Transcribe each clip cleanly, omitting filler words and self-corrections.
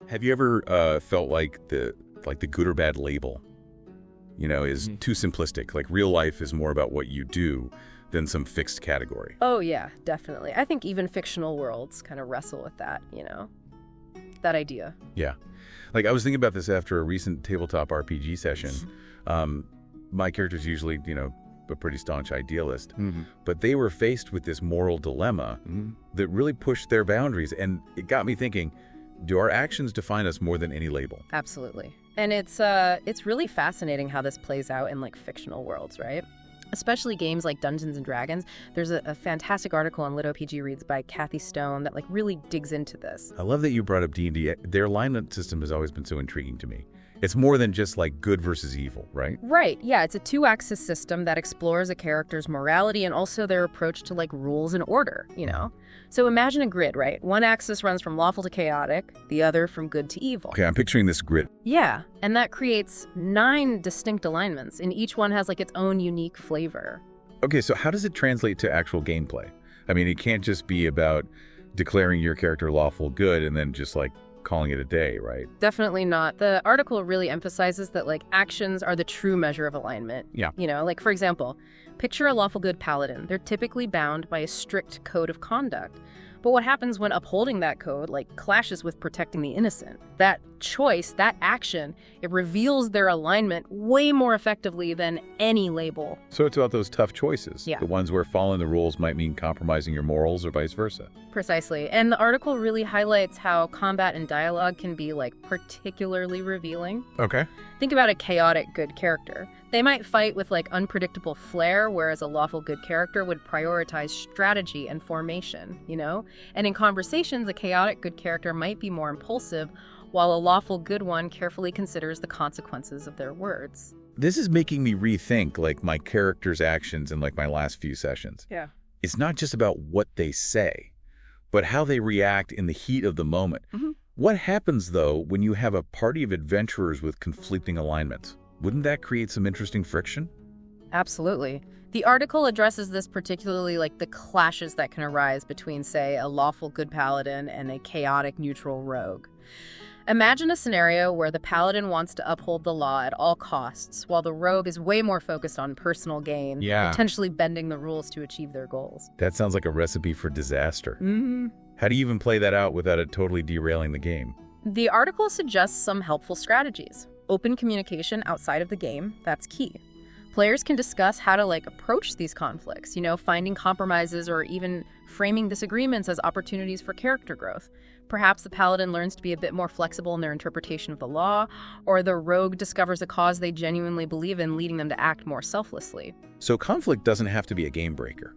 Have you ever felt like the good or bad label, is too simplistic? Like real life is more about what you do than some fixed category. Oh, yeah, definitely. I think even fictional worlds kind of wrestle with that, that idea. Yeah. Like I was thinking about this after a recent tabletop RPG session. My character's usually, a pretty staunch idealist, but they were faced with this moral dilemma that really pushed their boundaries. And it got me thinking, do our actions define us more than any label? Absolutely. And it's really fascinating how this plays out in like fictional worlds, right? Especially games like Dungeons and Dragons. There's a fantastic article on LitRPG Reads by Kathy Stone that like really digs into this. I love that you brought up D&D. Their alignment system has always been so intriguing to me. It's more than just like good versus evil, right? Right, yeah. It's a two-axis system that explores a character's morality and also their approach to like rules and order, So imagine a grid, right? One axis runs from lawful to chaotic, the other from good to evil. Okay, I'm picturing this grid. Yeah, and that creates 9 distinct alignments, and each one has like its own unique flavor. Okay, so how does it translate to actual gameplay? I mean, it can't just be about declaring your character lawful good and then just like calling it a day, right? Definitely not. The article really emphasizes that like actions are the true measure of alignment. Yeah. Like for example, picture a lawful good paladin. They're typically bound by a strict code of conduct. But what happens when upholding that code like clashes with protecting the innocent? That choice, that action, it reveals their alignment way more effectively than any label. So it's about those tough choices. Yeah. The ones where following the rules might mean compromising your morals or vice versa. Precisely. And the article really highlights how combat and dialogue can be like particularly revealing. Okay. Think about a chaotic good character. They might fight with like unpredictable flair, whereas a lawful good character would prioritize strategy and formation, And in conversations, a chaotic good character might be more impulsive, while a lawful good one carefully considers the consequences of their words. This is making me rethink like my character's actions in like my last few sessions. Yeah. It's not just about what they say, but how they react in the heat of the moment. What happens, though, when you have a party of adventurers with conflicting alignments? Wouldn't that create some interesting friction? Absolutely. The article addresses this particularly like the clashes that can arise between, say, a lawful good paladin and a chaotic neutral rogue. Imagine a scenario where the paladin wants to uphold the law at all costs, while the rogue is way more focused on personal gain, potentially bending the rules to achieve their goals. That sounds like a recipe for disaster. How do you even play that out without it totally derailing the game? The article suggests some helpful strategies. Open communication outside of the game, that's key. Players can discuss how to approach these conflicts, finding compromises or even framing disagreements as opportunities for character growth. Perhaps the paladin learns to be a bit more flexible in their interpretation of the law, or the rogue discovers a cause they genuinely believe in, leading them to act more selflessly. So conflict doesn't have to be a game breaker.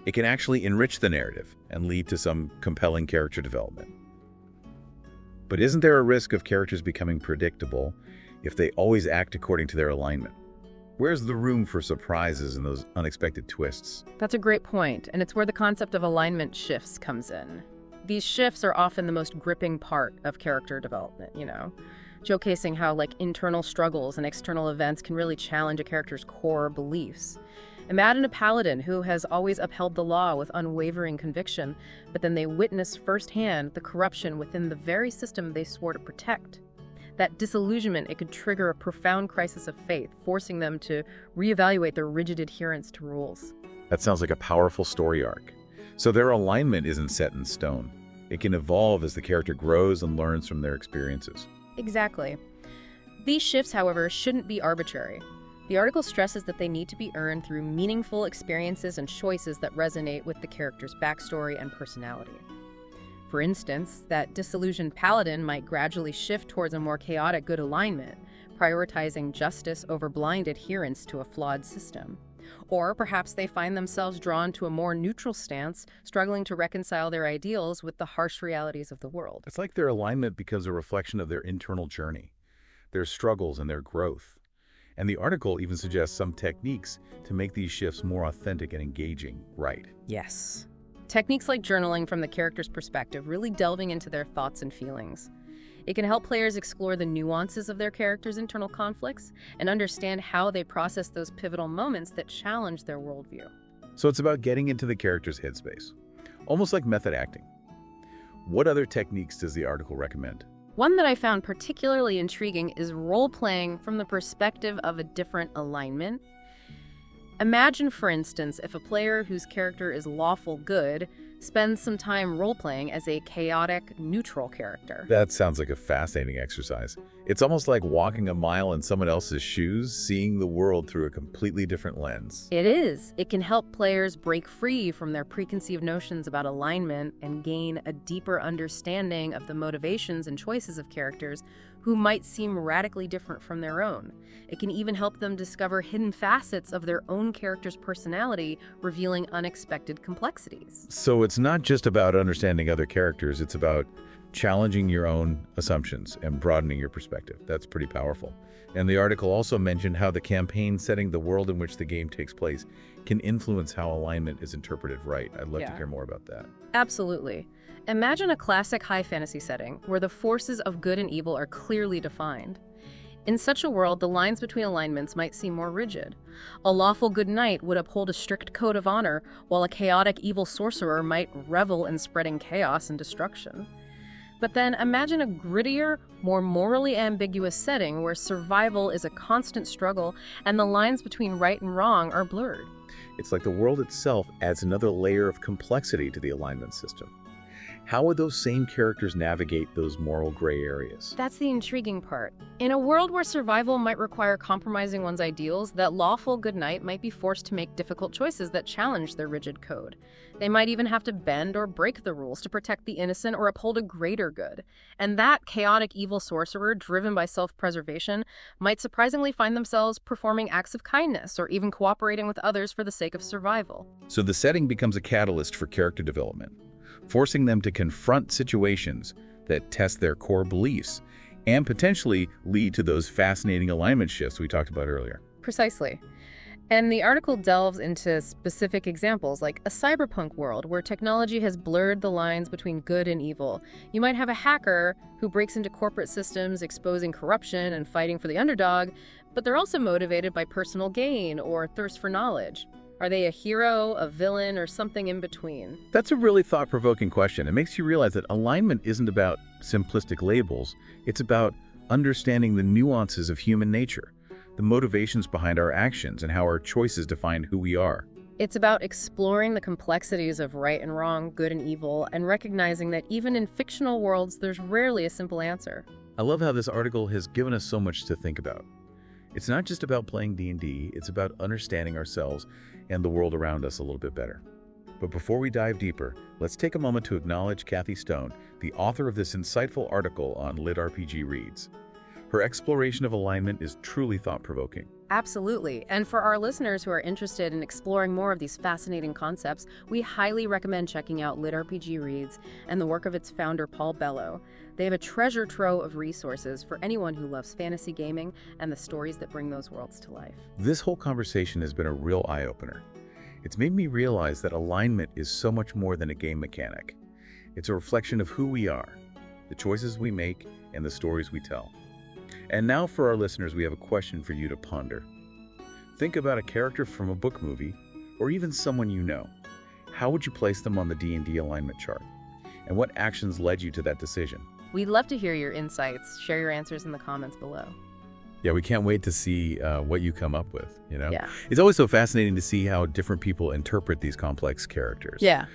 It can actually enrich the narrative and lead to some compelling character development. But isn't there a risk of characters becoming predictable if they always act according to their alignment? Where's the room for surprises and those unexpected twists? That's a great point, and it's where the concept of alignment shifts comes in. These shifts are often the most gripping part of character development, showcasing how internal struggles and external events can really challenge a character's core beliefs. Imagine a paladin who has always upheld the law with unwavering conviction, but then they witness firsthand the corruption within the very system they swore to protect. That disillusionment, it could trigger a profound crisis of faith, forcing them to reevaluate their rigid adherence to rules. That sounds like a powerful story arc. So their alignment isn't set in stone. It can evolve as the character grows and learns from their experiences. Exactly. These shifts, however, shouldn't be arbitrary. The article stresses that they need to be earned through meaningful experiences and choices that resonate with the character's backstory and personality. For instance, that disillusioned paladin might gradually shift towards a more chaotic good alignment, prioritizing justice over blind adherence to a flawed system. Or perhaps they find themselves drawn to a more neutral stance, struggling to reconcile their ideals with the harsh realities of the world. It's like their alignment becomes a reflection of their internal journey, their struggles and their growth. And the article even suggests some techniques to make these shifts more authentic and engaging, right? Yes. Techniques like journaling from the character's perspective, really delving into their thoughts and feelings. It can help players explore the nuances of their character's internal conflicts and understand how they process those pivotal moments that challenge their worldview. So it's about getting into the character's headspace, almost like method acting. What other techniques does the article recommend? One that I found particularly intriguing is role-playing from the perspective of a different alignment. Imagine, for instance, if a player whose character is lawful good spends some time role-playing as a chaotic, neutral character. That sounds like a fascinating exercise. It's almost like walking a mile in someone else's shoes, seeing the world through a completely different lens. It is. It can help players break free from their preconceived notions about alignment and gain a deeper understanding of the motivations and choices of characters who might seem radically different from their own. It can even help them discover hidden facets of their own character's personality, revealing unexpected complexities. So it's not just about understanding other characters, it's about challenging your own assumptions and broadening your perspective. That's pretty powerful. And the article also mentioned how the campaign setting the world in which the game takes place can influence how alignment is interpreted right. I'd love to hear more about that. Absolutely. Imagine a classic high fantasy setting where the forces of good and evil are clearly defined. In such a world, the lines between alignments might seem more rigid. A lawful good knight would uphold a strict code of honor, while a chaotic evil sorcerer might revel in spreading chaos and destruction. But then imagine a grittier, more morally ambiguous setting where survival is a constant struggle and the lines between right and wrong are blurred. It's like the world itself adds another layer of complexity to the alignment system. How would those same characters navigate those moral gray areas? That's the intriguing part. In a world where survival might require compromising one's ideals, that lawful good knight might be forced to make difficult choices that challenge their rigid code. They might even have to bend or break the rules to protect the innocent or uphold a greater good. And that chaotic evil sorcerer, driven by self-preservation, might surprisingly find themselves performing acts of kindness or even cooperating with others for the sake of survival. So the setting becomes a catalyst for character development, forcing them to confront situations that test their core beliefs and potentially lead to those fascinating alignment shifts we talked about earlier. Precisely. And the article delves into specific examples, like a cyberpunk world where technology has blurred the lines between good and evil. You might have a hacker who breaks into corporate systems, exposing corruption and fighting for the underdog, but they're also motivated by personal gain or thirst for knowledge. Are they a hero, a villain, or something in between? That's a really thought-provoking question. It makes you realize that alignment isn't about simplistic labels. It's about understanding the nuances of human nature, the motivations behind our actions, and how our choices define who we are. It's about exploring the complexities of right and wrong, good and evil, and recognizing that even in fictional worlds, there's rarely a simple answer. I love how this article has given us so much to think about. It's not just about playing D&D, it's about understanding ourselves and the world around us a little bit better. But before we dive deeper, let's take a moment to acknowledge Kathy Stone, the author of this insightful article on LitRPG Reads. Her exploration of alignment is truly thought-provoking. Absolutely. And for our listeners who are interested in exploring more of these fascinating concepts, we highly recommend checking out LitRPG Reads and the work of its founder, Paul Bello. They have a treasure trove of resources for anyone who loves fantasy gaming and the stories that bring those worlds to life. This whole conversation has been a real eye-opener. It's made me realize that alignment is so much more than a game mechanic. It's a reflection of who we are, the choices we make, and the stories we tell. And now for our listeners, we have a question for you to ponder. Think about a character from a book movie, or even someone you know. How would you place them on the D&D alignment chart? And what actions led you to that decision? We'd love to hear your insights. Share your answers in the comments below. Yeah, we can't wait to see what you come up with, you know? Yeah. It's always so fascinating to see how different people interpret these complex characters. Yeah.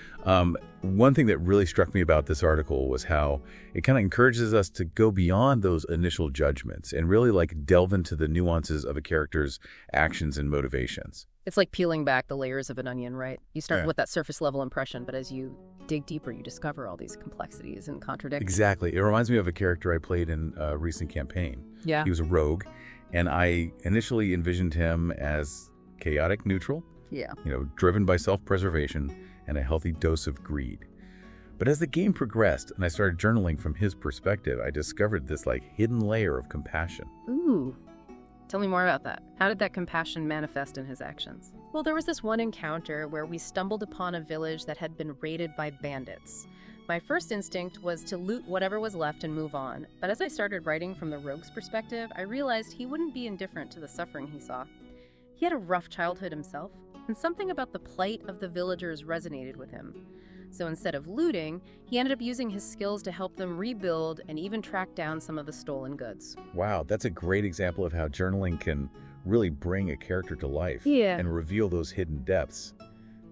One thing that really struck me about this article was how it kind of encourages us to go beyond those initial judgments and really like delve into the nuances of a character's actions and motivations. It's like peeling back the layers of an onion, right? You start with that surface level impression, but as you dig deeper, you discover all these complexities and contradictions. Exactly. It reminds me of a character I played in a recent campaign. Yeah. He was a rogue, and I initially envisioned him as chaotic neutral, driven by self-preservation and a healthy dose of greed. But as the game progressed and I started journaling from his perspective, I discovered this like hidden layer of compassion. Ooh. Tell me more about that. How did that compassion manifest in his actions? Well, there was this one encounter where we stumbled upon a village that had been raided by bandits. My first instinct was to loot whatever was left and move on, but as I started writing from the rogue's perspective, I realized he wouldn't be indifferent to the suffering he saw. He had a rough childhood himself, and something about the plight of the villagers resonated with him. So instead of looting, he ended up using his skills to help them rebuild and even track down some of the stolen goods. Wow, that's a great example of how journaling can really bring a character to life and reveal those hidden depths.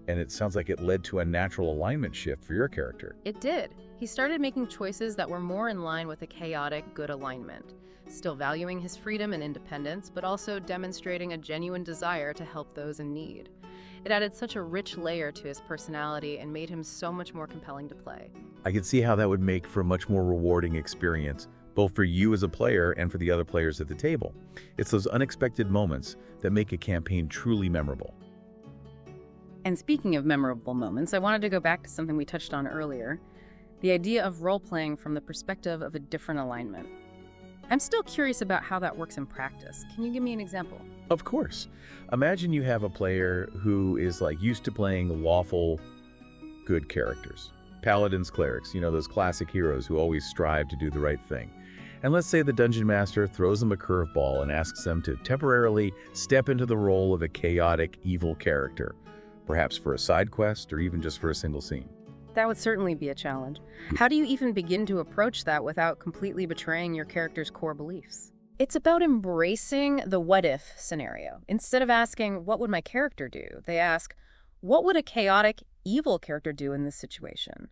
And it sounds like it led to a natural alignment shift for your character. It did. He started making choices that were more in line with a chaotic, good alignment, still valuing his freedom and independence, but also demonstrating a genuine desire to help those in need. It added such a rich layer to his personality and made him so much more compelling to play. I could see how that would make for a much more rewarding experience, both for you as a player and for the other players at the table. It's those unexpected moments that make a campaign truly memorable. And speaking of memorable moments, I wanted to go back to something we touched on earlier, the idea of role-playing from the perspective of a different alignment. I'm still curious about how that works in practice. Can you give me an example? Of course. Imagine you have a player who is used to playing lawful, good characters. Paladins, clerics, those classic heroes who always strive to do the right thing. And let's say the dungeon master throws them a curveball and asks them to temporarily step into the role of a chaotic, evil character, perhaps for a side quest or even just for a single scene. That would certainly be a challenge. How do you even begin to approach that without completely betraying your character's core beliefs? It's about embracing the what-if scenario. Instead of asking, what would my character do? They ask, what would a chaotic, evil character do in this situation?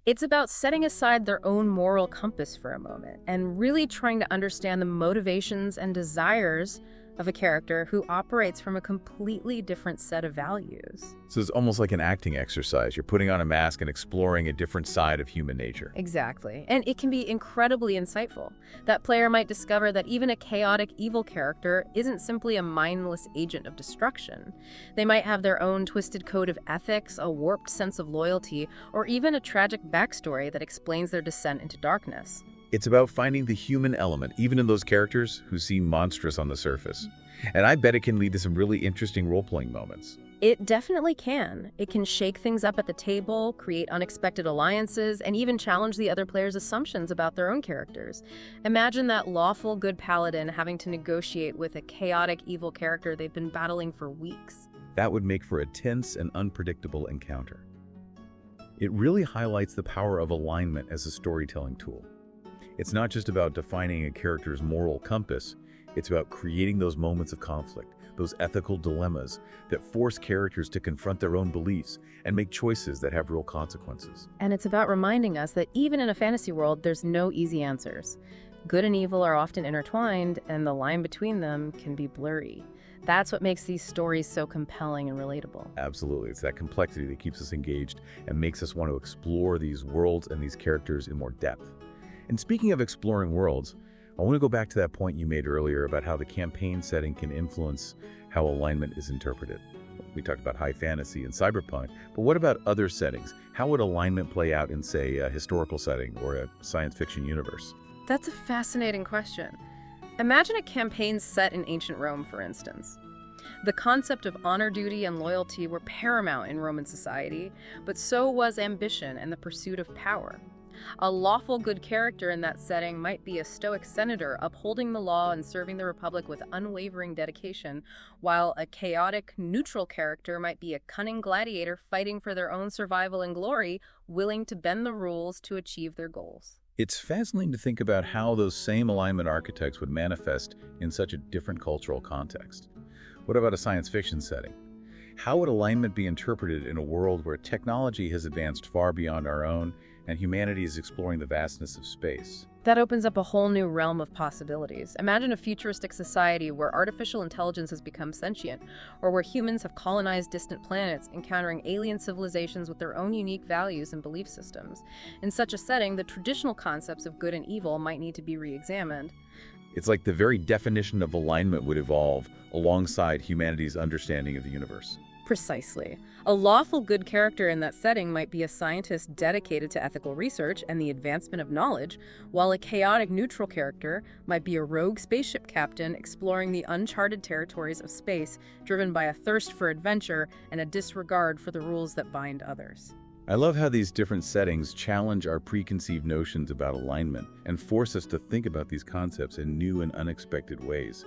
It's about setting aside their own moral compass for a moment and really trying to understand the motivations and desires of a character who operates from a completely different set of values. So it's almost like an acting exercise. You're putting on a mask and exploring a different side of human nature. Exactly. And it can be incredibly insightful. That player might discover that even a chaotic evil character isn't simply a mindless agent of destruction. They might have their own twisted code of ethics, a warped sense of loyalty, or even a tragic backstory that explains their descent into darkness. It's about finding the human element, even in those characters who seem monstrous on the surface. And I bet it can lead to some really interesting role-playing moments. It definitely can. It can shake things up at the table, create unexpected alliances, and even challenge the other players' assumptions about their own characters. Imagine that lawful good paladin having to negotiate with a chaotic evil character they've been battling for weeks. That would make for a tense and unpredictable encounter. It really highlights the power of alignment as a storytelling tool. It's not just about defining a character's moral compass, it's about creating those moments of conflict, those ethical dilemmas that force characters to confront their own beliefs and make choices that have real consequences. And it's about reminding us that even in a fantasy world, there's no easy answers. Good and evil are often intertwined, and the line between them can be blurry. That's what makes these stories so compelling and relatable. Absolutely. It's that complexity that keeps us engaged and makes us want to explore these worlds and these characters in more depth. And speaking of exploring worlds, I want to go back to that point you made earlier about how the campaign setting can influence how alignment is interpreted. We talked about high fantasy and cyberpunk, but what about other settings? How would alignment play out in, say, a historical setting or a science fiction universe? That's a fascinating question. Imagine a campaign set in ancient Rome, for instance. The concept of honor, duty, and loyalty were paramount in Roman society, but so was ambition and the pursuit of power. A lawful good character in that setting might be a stoic senator upholding the law and serving the Republic with unwavering dedication, while a chaotic, neutral character might be a cunning gladiator fighting for their own survival and glory, willing to bend the rules to achieve their goals. It's fascinating to think about how those same alignment archetypes would manifest in such a different cultural context. What about a science fiction setting? How would alignment be interpreted in a world where technology has advanced far beyond our own and humanity is exploring the vastness of space? That opens up a whole new realm of possibilities. Imagine a futuristic society where artificial intelligence has become sentient, or where humans have colonized distant planets, encountering alien civilizations with their own unique values and belief systems. In such a setting, the traditional concepts of good and evil might need to be re-examined. It's like the very definition of alignment would evolve alongside humanity's understanding of the universe. Precisely. A lawful good character in that setting might be a scientist dedicated to ethical research and the advancement of knowledge, while a chaotic neutral character might be a rogue spaceship captain exploring the uncharted territories of space, driven by a thirst for adventure and a disregard for the rules that bind others. I love how these different settings challenge our preconceived notions about alignment and force us to think about these concepts in new and unexpected ways.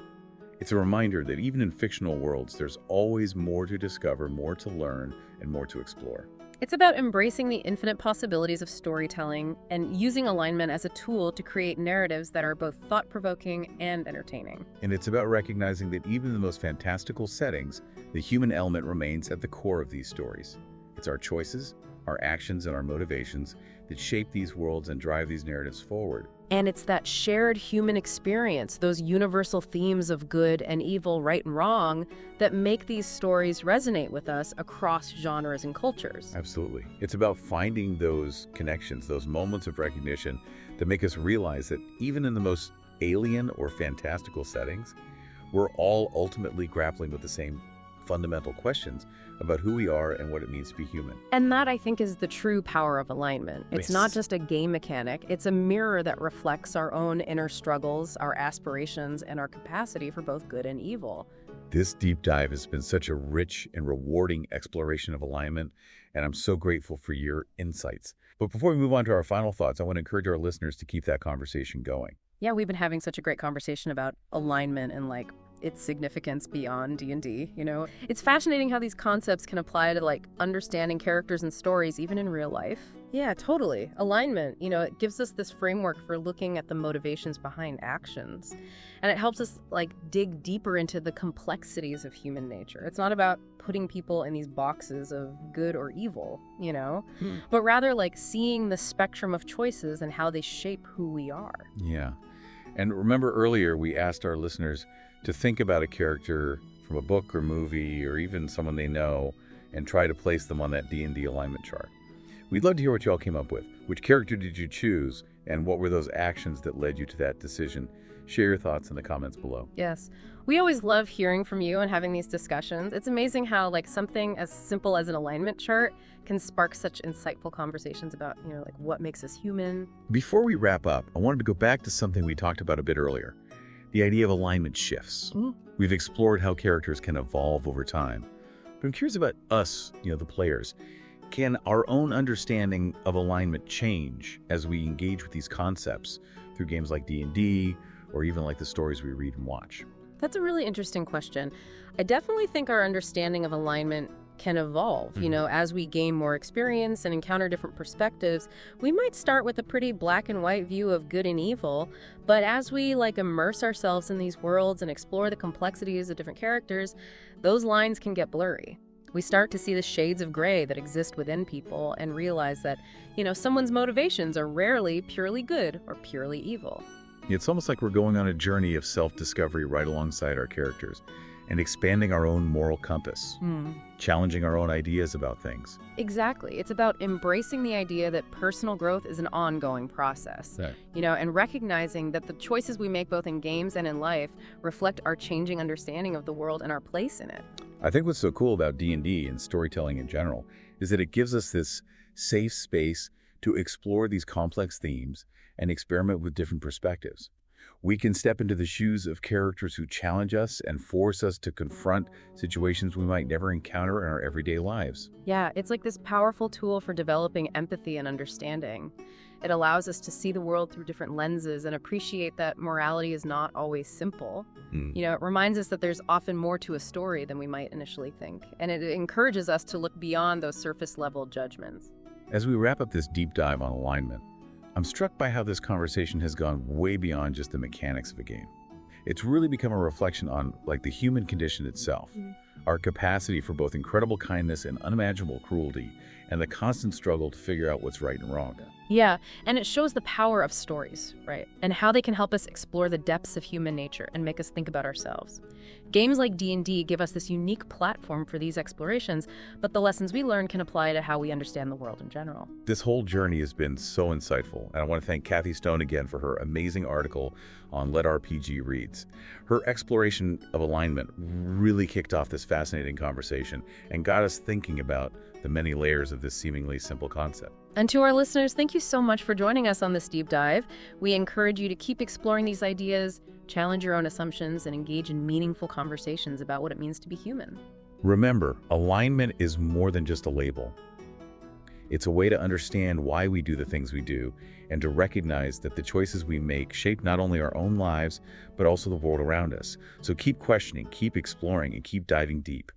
It's a reminder that even in fictional worlds, there's always more to discover, more to learn, and more to explore. It's about embracing the infinite possibilities of storytelling and using alignment as a tool to create narratives that are both thought-provoking and entertaining. And it's about recognizing that even in the most fantastical settings, the human element remains at the core of these stories. It's our choices, our actions, and our motivations that shape these worlds and drive these narratives forward. And it's that shared human experience, those universal themes of good and evil, right and wrong, that make these stories resonate with us across genres and cultures. Absolutely. It's about finding those connections, those moments of recognition that make us realize that even in the most alien or fantastical settings, we're all ultimately grappling with the same fundamental questions about who we are and what it means to be human. And that, I think, is the true power of alignment. It's not just a game mechanic. It's a mirror that reflects our own inner struggles, our aspirations, and our capacity for both good and evil. This deep dive has been such a rich and rewarding exploration of alignment, and I'm so grateful for your insights. But before we move on to our final thoughts, I want to encourage our listeners to keep that conversation going. Yeah, we've been having such a great conversation about alignment and its significance beyond D&D, It's fascinating how these concepts can apply to understanding characters and stories even in real life. Yeah, totally. Alignment, it gives us this framework for looking at the motivations behind actions. And it helps us dig deeper into the complexities of human nature. It's not about putting people in these boxes of good or evil, but rather seeing the spectrum of choices and how they shape who we are. Yeah. And remember earlier we asked our listeners to think about a character from a book or movie or even someone they know and try to place them on that D&D alignment chart. We'd love to hear what you all came up with. Which character did you choose and what were those actions that led you to that decision? Share your thoughts in the comments below. Yes. We always love hearing from you and having these discussions. It's amazing how something as simple as an alignment chart can spark such insightful conversations about, what makes us human. Before we wrap up, I wanted to go back to something we talked about a bit earlier. The idea of alignment shifts. We've explored how characters can evolve over time. But I'm curious about us, the players. Can our own understanding of alignment change as we engage with these concepts through games like D&D or even the stories we read and watch? That's a really interesting question. I definitely think our understanding of alignment can evolve. As we gain more experience and encounter different perspectives, we might start with a pretty black and white view of good and evil, but as we immerse ourselves in these worlds and explore the complexities of different characters, those lines can get blurry. We start to see the shades of gray that exist within people and realize that, someone's motivations are rarely purely good or purely evil. It's almost like we're going on a journey of self-discovery right alongside our characters and expanding our own moral compass, challenging our own ideas about things. Exactly. It's about embracing the idea that personal growth is an ongoing process, and recognizing that the choices we make both in games and in life reflect our changing understanding of the world and our place in it. I think what's so cool about D&D and storytelling in general is that it gives us this safe space to explore these complex themes and experiment with different perspectives. We can step into the shoes of characters who challenge us and force us to confront situations we might never encounter in our everyday lives. Yeah, it's this powerful tool for developing empathy and understanding. It allows us to see the world through different lenses and appreciate that morality is not always simple. It reminds us that there's often more to a story than we might initially think, and it encourages us to look beyond those surface-level judgments. As we wrap up this deep dive on alignment, I'm struck by how this conversation has gone way beyond just the mechanics of a game. It's really become a reflection on the human condition itself, our capacity for both incredible kindness and unimaginable cruelty, and the constant struggle to figure out what's right and wrong. Yeah, and it shows the power of stories, right? And how they can help us explore the depths of human nature and make us think about ourselves. Games like D&D give us this unique platform for these explorations, but the lessons we learn can apply to how we understand the world in general. This whole journey has been so insightful, and I want to thank Kathy Stone again for her amazing article on LitRPG Reads. Her exploration of alignment really kicked off this fascinating conversation and got us thinking about the many layers of this seemingly simple concept. And to our listeners, thank you so much for joining us on this deep dive. We encourage you to keep exploring these ideas, challenge your own assumptions, and engage in meaningful conversations about what it means to be human. Remember, alignment is more than just a label. It's a way to understand why we do the things we do and to recognize that the choices we make shape not only our own lives, but also the world around us. So keep questioning, keep exploring, and keep diving deep.